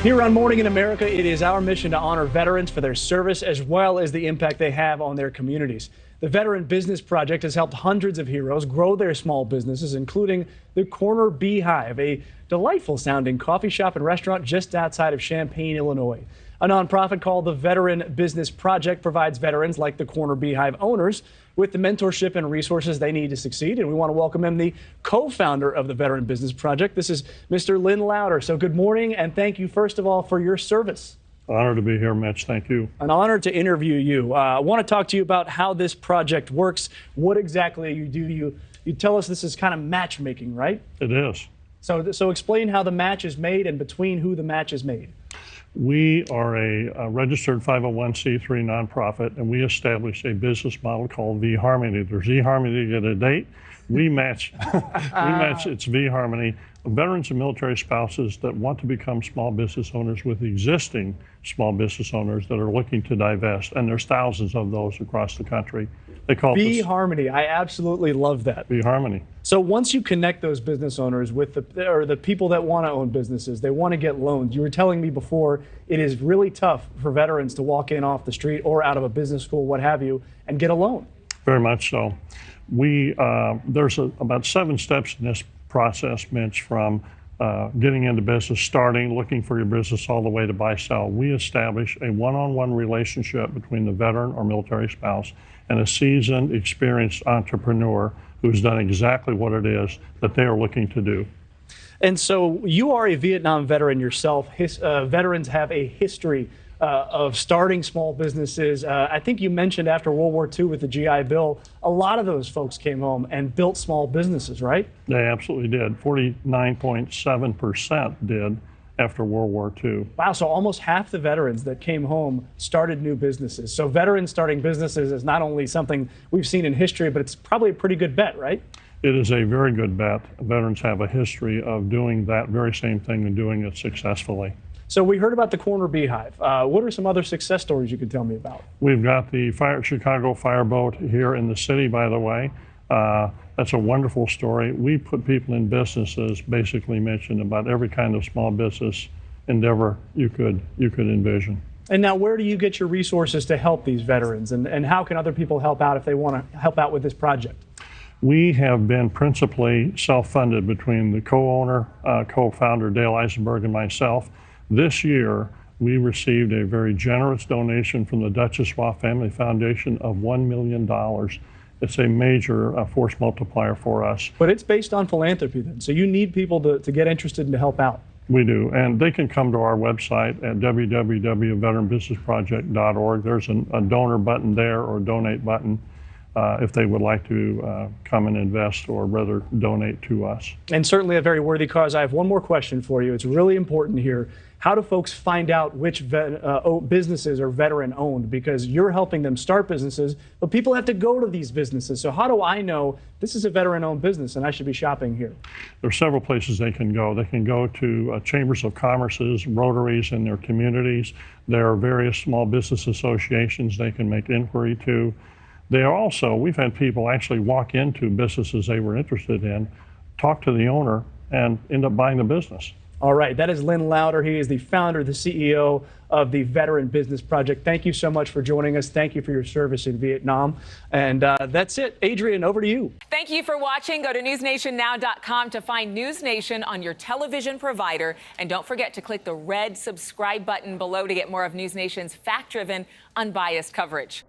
Here on Morning in America, it is our mission to honor veterans for their service as well as the impact they have on their communities. The Veteran Business Project has helped hundreds of heroes grow their small businesses, including the Corner Beehive, a delightful sounding coffee shop and restaurant just outside of Champaign, Illinois. A nonprofit called the Veteran Business Project provides veterans like the Corner Beehive owners with the mentorship and resources they need to succeed. And we want to welcome him, the co-founder of the Veteran Business Project. This is Mr. Lynn Lowder. So good morning, and thank you, first of all, for your service. Honored to be here, Mitch. Thank you. An honor to interview you. I want to talk to you about how this project works, what exactly you do. You tell us this is kind of matchmaking, right? It is. So explain how the match is made and between who the match is made. We are a registered 501c3 nonprofit, and we established a business model called V-Harmony. There's E-Harmony to get a date. We match, it's V-Harmony. Veterans and military spouses that want to become small business owners with existing small business owners that are looking to divest, and there's thousands of those across the country. They call it V-Harmony. I absolutely love that. V-Harmony. So once you connect those business owners with the people that want to own businesses, they want to get loans. You were telling me before, it is really tough for veterans to walk in off the street or out of a business school, what have you, and get a loan. Very much so. There's about 7 steps in this process, Mitch, from getting into business, starting, looking for your business, all the way to buy, sell. We establish a one-on-one relationship between the veteran or military spouse and a seasoned, experienced entrepreneur who's done exactly what it is that they are looking to do. And so you are a Vietnam veteran yourself. Veterans have a history of starting small businesses. I think you mentioned after World War II with the GI Bill, a lot of those folks came home and built small businesses, right? They absolutely did. 49.7% did after World War II. Wow, so almost half the veterans that came home started new businesses. So veterans starting businesses is not only something we've seen in history, but it's probably a pretty good bet, right? It is a very good bet. Veterans have a history of doing that very same thing and doing it successfully. So we heard about the Corner Beehive. What are some other success stories you could tell me about? We've got the Chicago Fireboat here in the city, by the way. That's a wonderful story. We put people in businesses, basically mentioned about every kind of small business endeavor you could envision. And now where do you get your resources to help these veterans? And how can other people help out if they want to help out with this project? We have been principally self-funded between the co-owner, co-founder Dale Eisenberg, and myself. This year, we received a very generous donation from the Duchess-Waugh Family Foundation of $1 million. It's a major force multiplier for us. But it's based on philanthropy then, so you need people to get interested and to help out. We do, and they can come to our website at www.veteranbusinessproject.org. There's a donor button there or a donate button if they would like to come and invest or rather donate to us. And certainly a very worthy cause. I have one more question for you. It's really important here. How do folks find out which businesses are veteran-owned? Because you're helping them start businesses, but people have to go to these businesses. So how do I know this is a veteran-owned business and I should be shopping here? There are several places they can go. They can go to chambers of commerce's, Rotaries in their communities. There are various small business associations they can make inquiry to. They are also, we've had people actually walk into businesses they were interested in, talk to the owner, and end up buying the business. All right, that is Lynn Lowder. He is the founder, the CEO of the Veteran Business Project. Thank you so much for joining us. Thank you for your service in Vietnam. And that's it. Adrienne, over to you. Thank you for watching. Go to newsnationnow.com to find NewsNation on your television provider. And don't forget to click the red subscribe button below to get more of NewsNation's fact-driven, unbiased coverage.